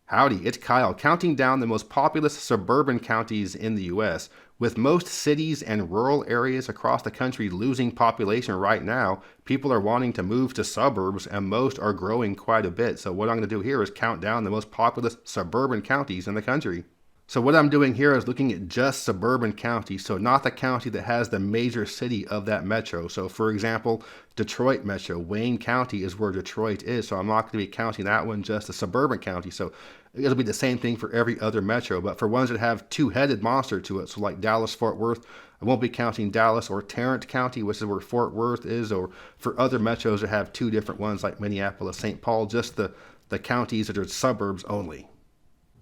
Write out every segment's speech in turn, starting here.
Howdy, it's Kyle, counting down the most populous suburban counties in the US. With most cities and rural areas across the country losing population right now, people are wanting to move to suburbs and most are growing quite a bit. So what I'm going to do here is count down the most populous suburban counties in the country. So what I'm doing here is looking at just suburban counties, so not the county that has the major city of that metro. So for example, Detroit Metro, Wayne County is where Detroit is, so I'm not going to be counting that one, just a suburban county. So it'll be the same thing for every other metro, but for ones that have two-headed monster to it, so like Dallas-Fort Worth, I won't be counting Dallas or Tarrant County, which is where Fort Worth is, or for other metros that have two different ones like Minneapolis, St. Paul, just the counties that are suburbs only.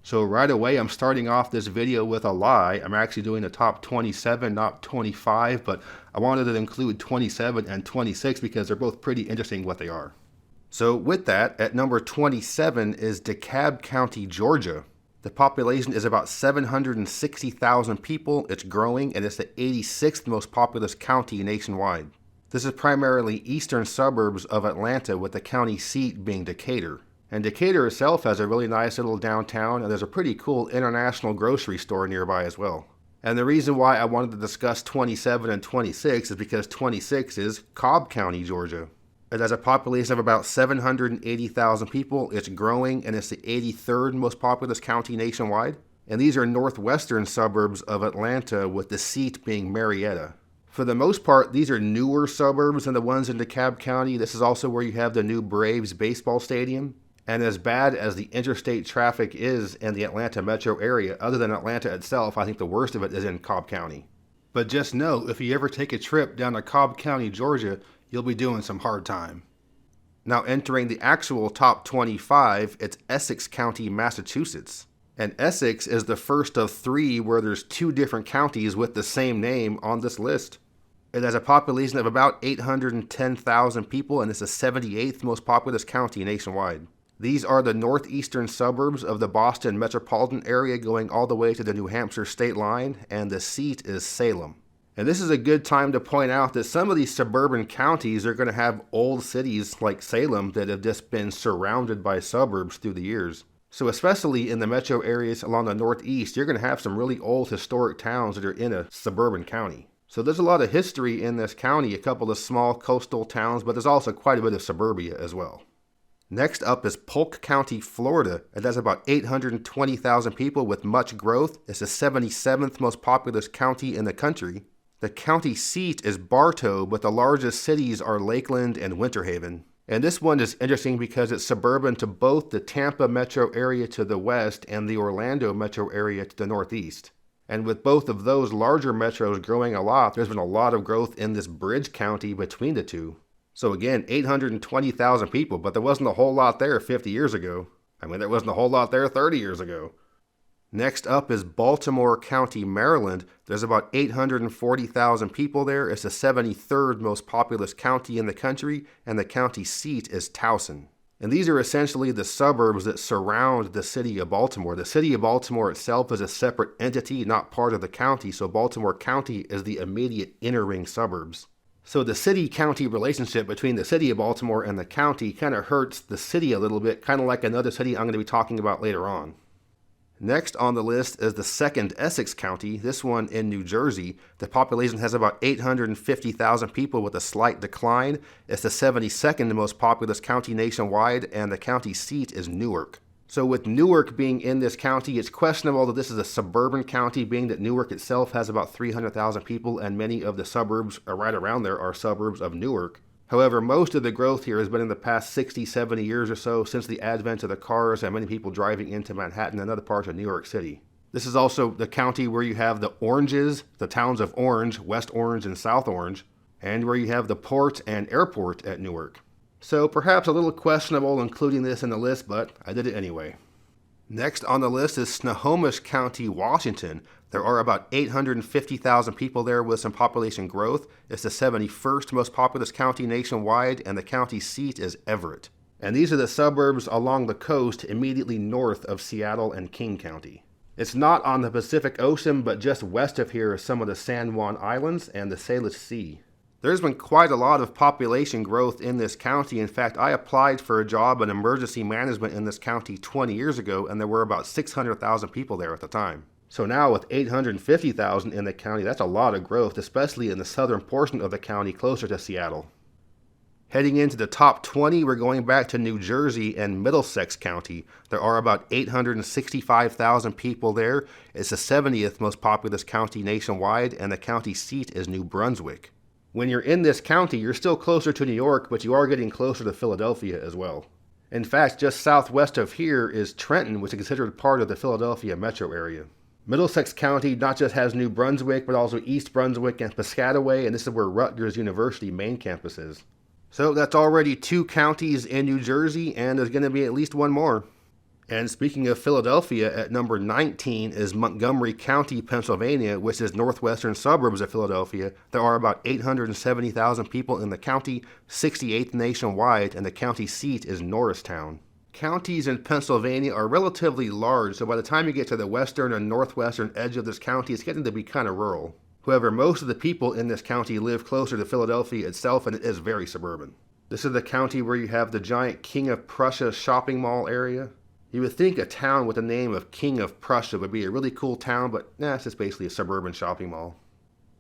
So right away, I'm starting off this video with a lie. I'm actually doing the top 27, not 25, but I wanted to include 27 and 26 because they're both pretty interesting what they are. So with that, at number 27 is DeKalb County, Georgia. The population is about 760,000 people. It's growing, and it's the 86th most populous county nationwide. This is primarily eastern suburbs of Atlanta, with the county seat being Decatur. And Decatur itself has a really nice little downtown, and there's a pretty cool international grocery store nearby as well. And the reason why I wanted to discuss 27 and 26 is because 26 is Cobb County, Georgia. It has a population of about 780,000 people. It's growing, and it's the 83rd most populous county nationwide. And these are northwestern suburbs of Atlanta, with the seat being Marietta. For the most part, these are newer suburbs than the ones in DeKalb County. This is also where you have the new Braves baseball stadium. And as bad as the interstate traffic is in the Atlanta metro area, other than Atlanta itself, I think the worst of it is in Cobb County. But just know, if you ever take a trip down to Cobb County, Georgia, you'll be doing some hard time. Now entering the actual top 25, it's Essex County, Massachusetts. And Essex is the first of three where there's two different counties with the same name on this list. It has a population of about 810,000 people, and it's the 78th most populous county nationwide. These are the northeastern suburbs of the Boston metropolitan area going all the way to the New Hampshire state line, and the seat is Salem. And this is a good time to point out that some of these suburban counties are going to have old cities like Salem that have just been surrounded by suburbs through the years. So especially in the metro areas along the northeast, you're going to have some really old historic towns that are in a suburban county. So there's a lot of history in this county, a couple of small coastal towns, but there's also quite a bit of suburbia as well. Next up is Polk County, Florida. It has about 820,000 people with much growth. It's the 77th most populous county in the country. The county seat is Bartow, but the largest cities are Lakeland and Winter Haven. And this one is interesting because it's suburban to both the Tampa metro area to the west and the Orlando metro area to the northeast. And with both of those larger metros growing a lot, there's been a lot of growth in this bridge county between the two. So again, 820,000 people, but there wasn't a whole lot there 50 years ago. I mean, there wasn't a whole lot there 30 years ago. Next up is Baltimore County, Maryland. There's about 840,000 people there. It's the 73rd most populous county in the country, and the county seat is Towson. And these are essentially the suburbs that surround the city of Baltimore. The city of Baltimore itself is a separate entity, not part of the county, so Baltimore County is the immediate inner ring suburbs. So the city-county relationship between the city of Baltimore and the county kind of hurts the city a little bit, kind of like another city I'm going to be talking about later on. Next on the list is the second Essex County, this one in New Jersey. The population has about 850,000 people with a slight decline. It's the 72nd most populous county nationwide, and the county seat is Newark. So with Newark being in this county, it's questionable that this is a suburban county, being that Newark itself has about 300,000 people, and many of the suburbs right around there are suburbs of Newark. However, most of the growth here has been in the past 60, 70 years or so since the advent of the cars and many people driving into Manhattan and other parts of New York City. This is also the county where you have the Oranges, the towns of Orange, West Orange and South Orange, and where you have the port and airport at Newark. So perhaps a little questionable including this in the list, but I did it anyway. Next on the list is Snohomish County, Washington. There are about 850,000 people there with some population growth. It's the 71st most populous county nationwide, and the county seat is Everett. And these are the suburbs along the coast immediately north of Seattle and King County. It's not on the Pacific Ocean, but just west of here are some of the San Juan Islands and the Salish Sea. There's been quite a lot of population growth in this county. In fact, I applied for a job in emergency management in this county 20 years ago, and there were about 600,000 people there at the time. So now with 850,000 in the county, that's a lot of growth, especially in the southern portion of the county closer to Seattle. Heading into the top 20, we're going back to New Jersey and Middlesex County. There are about 865,000 people there. It's the 70th most populous county nationwide, and the county seat is New Brunswick. When you're in this county, you're still closer to New York, but you are getting closer to Philadelphia as well. In fact, just southwest of here is Trenton, which is considered part of the Philadelphia metro area. Middlesex County not just has New Brunswick, but also East Brunswick and Piscataway, and this is where Rutgers University main campus is. So that's already 2 counties in New Jersey, and there's going to be at least one more. And speaking of Philadelphia, at number 19 is Montgomery County, Pennsylvania, which is northwestern suburbs of Philadelphia. There are about 870,000 people in the county, 68th nationwide, and the county seat is Norristown. Counties in Pennsylvania are relatively large, so by the time you get to the western and northwestern edge of this county, it's getting to be kind of rural. However, most of the people in this county live closer to Philadelphia itself, and it is very suburban. This is the county where you have the giant King of Prussia shopping mall area. You would think a town with the name of King of Prussia would be a really cool town, but it's just basically a suburban shopping mall.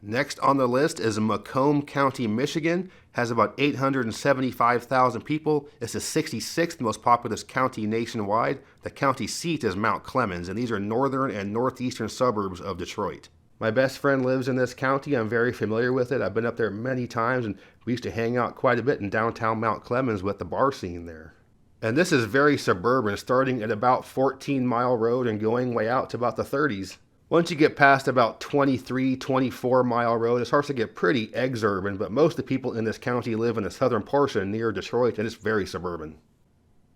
Next on the list is Macomb County, Michigan. Has about 875,000 people. It's the 66th most populous county nationwide. The county seat is Mount Clemens, and these are northern and northeastern suburbs of Detroit. My best friend lives in this county. I'm very familiar with it. I've been up there many times, and we used to hang out quite a bit in downtown Mount Clemens with the bar scene there. And this is very suburban, starting at about 14 Mile Road and going way out to about the 30s. Once you get past about 23, 24 Mile Road, it starts to get pretty exurban, but most of the people in this county live in the southern portion near Detroit, and it's very suburban.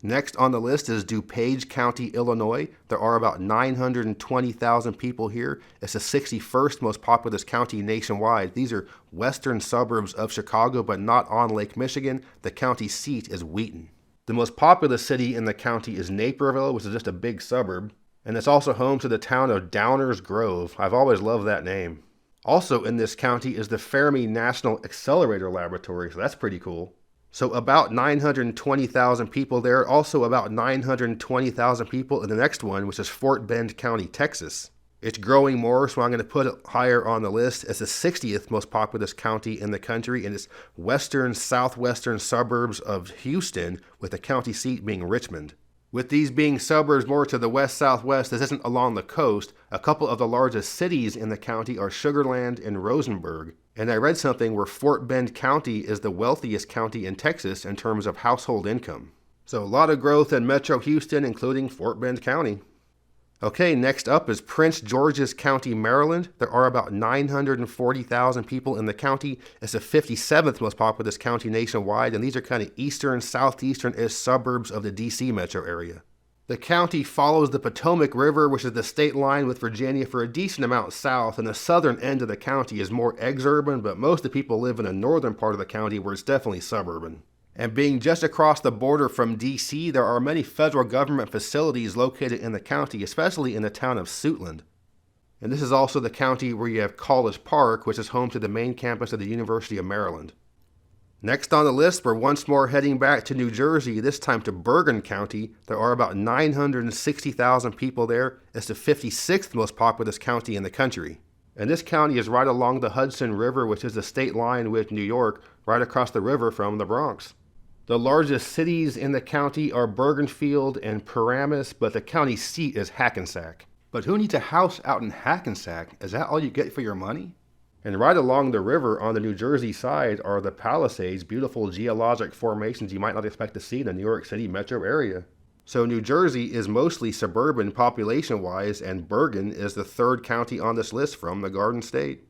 Next on the list is DuPage County, Illinois. There are about 920,000 people here. It's the 61st most populous county nationwide. These are western suburbs of Chicago, but not on Lake Michigan. The county seat is Wheaton. The most populous city in the county is Naperville, which is just a big suburb, and it's also home to the town of Downers Grove. I've always loved that name. Also in this county is the Fermi National Accelerator Laboratory, so that's pretty cool. So about 920,000 people there, also about 920,000 people in the next one, which is Fort Bend County, Texas. It's growing more, so I'm going to put it higher on the list. It's the 60th most populous county in the country, and it's western, southwestern suburbs of Houston, with the county seat being Richmond. With these being suburbs more to the west-southwest, this isn't along the coast. A couple of the largest cities in the county are Sugar Land and Rosenberg. And I read something where Fort Bend County is the wealthiest county in Texas in terms of household income. So a lot of growth in Metro Houston, including Fort Bend County. Okay, next up is Prince George's County, Maryland. There are about 940,000 people in the county. It's the 57th most populous county nationwide, and these are kind of eastern, southeastern-ish suburbs of the D.C. metro area. The county follows the Potomac River, which is the state line with Virginia, for a decent amount south, and the southern end of the county is more exurban, but most of the people live in the northern part of the county where it's definitely suburban. And being just across the border from D.C., there are many federal government facilities located in the county, especially in the town of Suitland. And this is also the county where you have College Park, which is home to the main campus of the University of Maryland. Next on the list, we're once more heading back to New Jersey, this time to Bergen County. There are about 960,000 people there. It's the 56th most populous county in the country. And this county is right along the Hudson River, which is the state line with New York, right across the river from the Bronx. The largest cities in the county are Bergenfield and Paramus, but the county seat is Hackensack. But who needs a house out in Hackensack? Is that all you get for your money? And right along the river on the New Jersey side are the Palisades, beautiful geologic formations you might not expect to see in the New York City metro area. So New Jersey is mostly suburban population-wise, and Bergen is the third county on this list from the Garden State.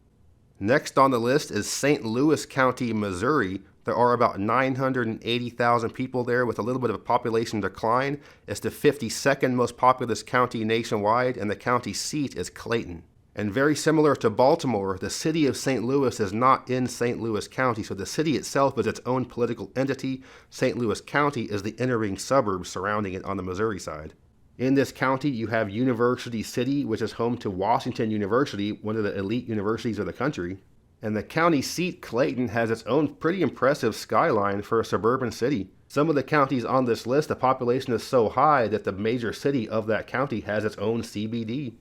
Next on the list is St. Louis County, Missouri. There are about 980,000 people there with a little bit of a population decline. It's the 52nd most populous county nationwide, and the county seat is Clayton. And very similar to Baltimore, the city of St. Louis is not in St. Louis County, so the city itself is its own political entity. St. Louis County is the entering suburbs surrounding it on the Missouri side. In this county, you have University City, which is home to Washington University, one of the elite universities of the country. And the county seat, Clayton, has its own pretty impressive skyline for a suburban city. Some of the counties on this list, the population is so high that the major city of that county has its own CBD.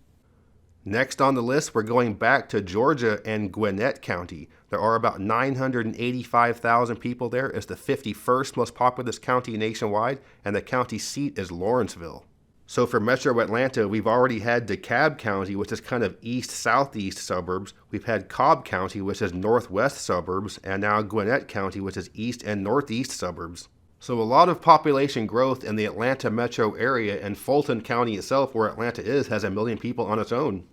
Next on the list, we're going back to Georgia and Gwinnett County. There are about 985,000 people there. It's the 51st most populous county nationwide, and the county seat is Lawrenceville. So for Metro Atlanta, we've already had DeKalb County, which is kind of east-southeast suburbs. We've had Cobb County, which is northwest suburbs, and now Gwinnett County, which is east and northeast suburbs. So a lot of population growth in the Atlanta metro area, and Fulton County itself, where Atlanta is, has 1 million people on its own.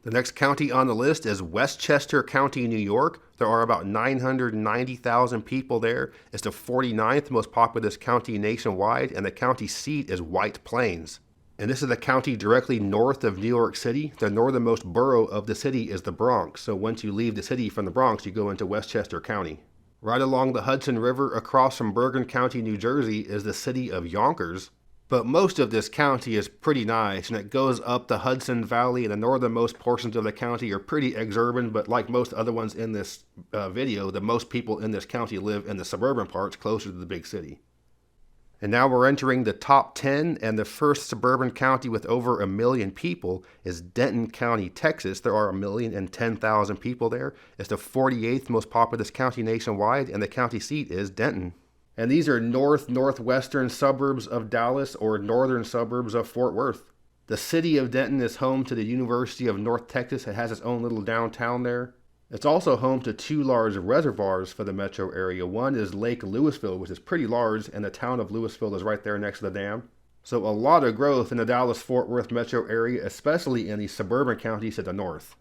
The next county on the list is Westchester County, New York. There are about 990,000 people there. It's the 49th most populous county nationwide, and the county seat is White Plains. And this is the county directly north of New York City. The northernmost borough of the city is the Bronx. So once you leave the city from the Bronx, you go into Westchester County. Right along the Hudson River across from Bergen County, New Jersey, is the city of Yonkers. But most of this county is pretty nice, and it goes up the Hudson Valley, and the northernmost portions of the county are pretty exurban, but like most other ones in this video, the most people in this county live in the suburban parts closer to the big city. And now we're entering the top 10, and the first suburban county with over 1 million people is Denton County, Texas. There are 1,010,000 people there. It's the 48th most populous county nationwide, and the county seat is Denton. And these are northwestern suburbs of Dallas or northern suburbs of Fort Worth. The city of Denton is home to the University of North Texas. It has its own little downtown there. It's also home to 2 large reservoirs for the metro area. One is Lake Lewisville, which is pretty large, and the town of Lewisville is right there next to the dam. So a lot of growth in the Dallas-Fort Worth metro area, especially in the suburban counties to the north.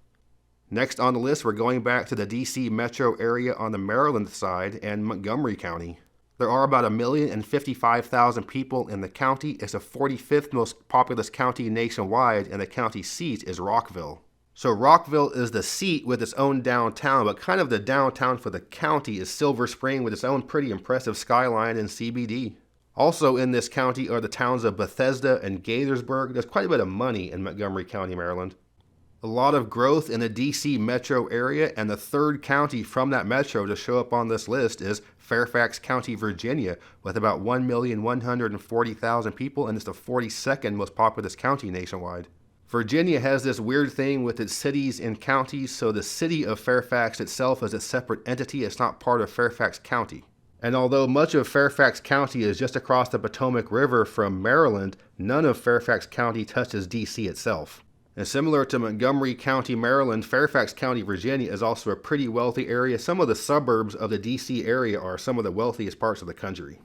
Next on the list, we're going back to the DC metro area on the Maryland side and Montgomery County. There are about 1,055,000 people in the county. It's the 45th most populous county nationwide, and the county seat is Rockville. So Rockville is the seat with its own downtown, but kind of the downtown for the county is Silver Spring with its own pretty impressive skyline and CBD. Also in this county are the towns of Bethesda and Gaithersburg. There's quite a bit of money in Montgomery County, Maryland. A lot of growth in the DC metro area, and the third county from that metro to show up on this list is Fairfax County, Virginia, with about 1,140,000 people, and it's the 42nd most populous county nationwide. Virginia has this weird thing with its cities and counties, so the city of Fairfax itself is a separate entity. It's not part of Fairfax County. And although much of Fairfax County is just across the Potomac River from Maryland, none of Fairfax County touches DC itself. And similar to Montgomery County, Maryland, Fairfax County, Virginia is also a pretty wealthy area. Some of the suburbs of the DC area are some of the wealthiest parts of the country.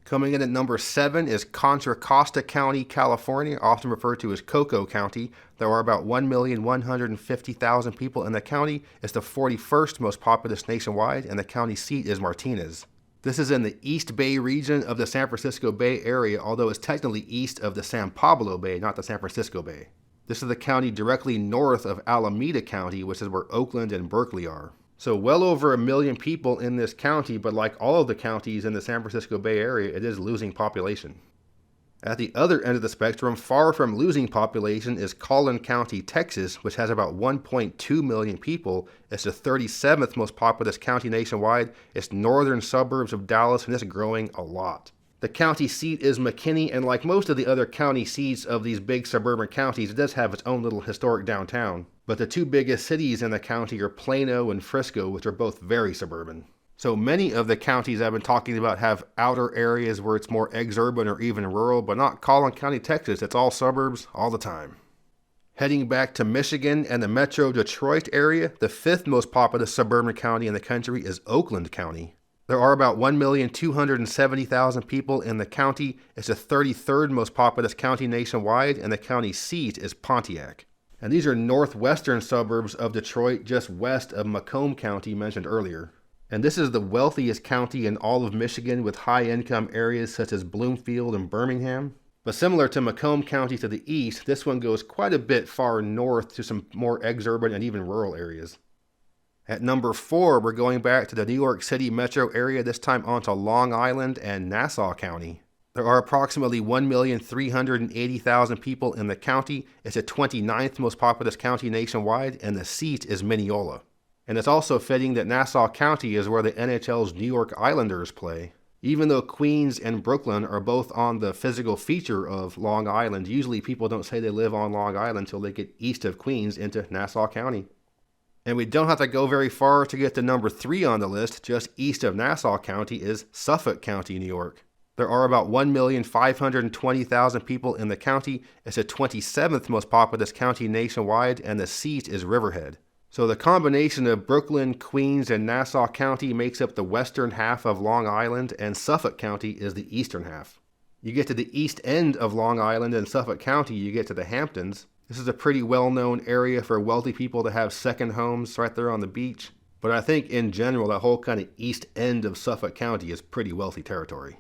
Coming in at number 7 is Contra Costa County, California, often referred to as Cocoa County. There are about 1,150,000 people in the county. It's the 41st most populous nationwide, and the county seat is Martinez. This is in the East Bay region of the San Francisco Bay Area, although it's technically east of the San Pablo Bay, not the San Francisco Bay. This is the county directly north of Alameda County, which is where Oakland and Berkeley are. So well over 1 million people in this county, but like all of the counties in the San Francisco Bay Area, it is losing population. At the other end of the spectrum, far from losing population, is Collin County, Texas, which has about 1.2 million people. It's the 37th most populous county nationwide. It's northern suburbs of Dallas, and it's growing a lot. The county seat is McKinney, and like most of the other county seats of these big suburban counties, it does have its own little historic downtown. But the 2 biggest cities in the county are Plano and Frisco, which are both very suburban. So many of the counties I've been talking about have outer areas where it's more exurban or even rural, but not Collin County, Texas. It's all suburbs all the time. Heading back to Michigan and the Metro Detroit area, the 5th most populous suburban county in the country is Oakland County. There are about 1,270,000 people in the county. It's the 33rd most populous county nationwide, and the county seat is Pontiac. And these are northwestern suburbs of Detroit, just west of Macomb County mentioned earlier. And this is the wealthiest county in all of Michigan, with high-income areas such as Bloomfield and Birmingham. But similar to Macomb County to the east, this one goes quite a bit far north to some more exurban and even rural areas. At number 4, we're going back to the New York City metro area, this time onto Long Island and Nassau County. There are approximately 1,380,000 people in the county. It's the 29th most populous county nationwide, and the seat is Mineola. And it's also fitting that Nassau County is where the NHL's New York Islanders play. Even though Queens and Brooklyn are both on the physical feature of Long Island, usually people don't say they live on Long Island until they get east of Queens into Nassau County. And we don't have to go very far to get to number 3 on the list. Just east of Nassau County is Suffolk County, New York. There are about 1,520,000 people in the county. It's the 27th most populous county nationwide, and the seat is Riverhead. So the combination of Brooklyn, Queens, and Nassau County makes up the western half of Long Island, and Suffolk County is the eastern half. You get to the east end of Long Island and Suffolk County, you get to the Hamptons. This is a pretty well-known area for wealthy people to have second homes right there on the beach. But I think in general, that whole kind of east end of Suffolk County is pretty wealthy territory.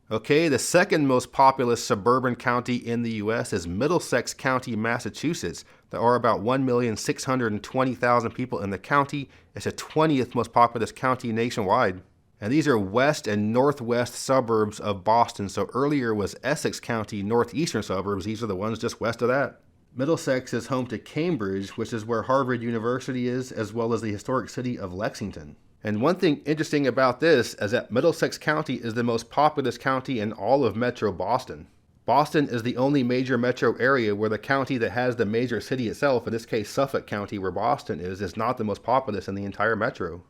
Okay, the second most populous suburban county in the U.S. is Middlesex County, Massachusetts. There are about 1,620,000 people in the county. It's the 20th most populous county nationwide. And these are west and northwest suburbs of Boston. So earlier was Essex County, northeastern suburbs. These are the ones just west of that. Middlesex is home to Cambridge, which is where Harvard University is, as well as the historic city of Lexington. And one thing interesting about this is that Middlesex County is the most populous county in all of Metro Boston. Boston is the only major metro area where the county that has the major city itself, in this case Suffolk County where Boston is not the most populous in the entire metro.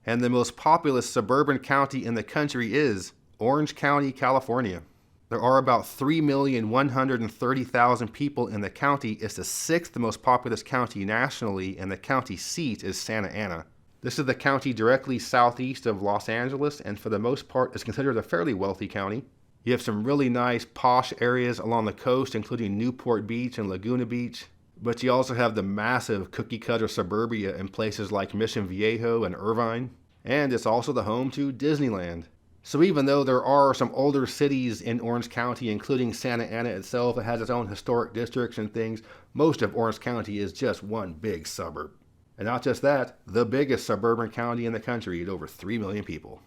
And the most populous suburban county in the country is Orange County, California. There are about 3,130,000 people in the county. It's the 6th most populous county nationally, and the county seat is Santa Ana. This is the county directly southeast of Los Angeles, and for the most part is considered a fairly wealthy county. You have some really nice posh areas along the coast, including Newport Beach and Laguna Beach, but you also have the massive cookie-cutter suburbia in places like Mission Viejo and Irvine, and it's also the home to Disneyland. So even though there are some older cities in Orange County, including Santa Ana itself, it has its own historic districts and things, most of Orange County is just one big suburb. And not just that, the biggest suburban county in the country at over 3 million people.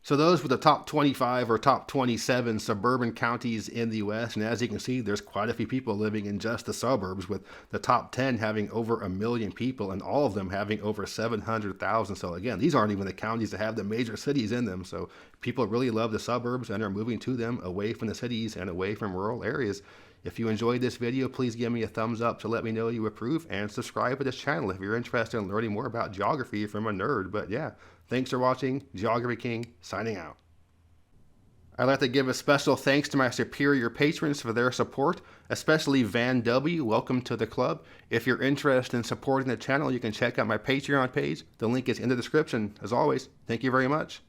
So those were the top 25 or top 27 suburban counties in the U.S. And as you can see, there's quite a few people living in just the suburbs, with the top 10 having over 1 million people and all of them having over 700,000. So again, these aren't even the counties that have the major cities in them. So people really love the suburbs and are moving to them away from the cities and away from rural areas. If you enjoyed this video, please give me a thumbs up to let me know you approve, and subscribe to this channel if you're interested in learning more about geography from a nerd. But yeah, thanks for watching. Geography King, signing out. I'd like to give a special thanks to my superior patrons for their support, especially Van W. Welcome to the club. If you're interested in supporting the channel, you can check out my Patreon page. The link is in the description. As always, thank you very much.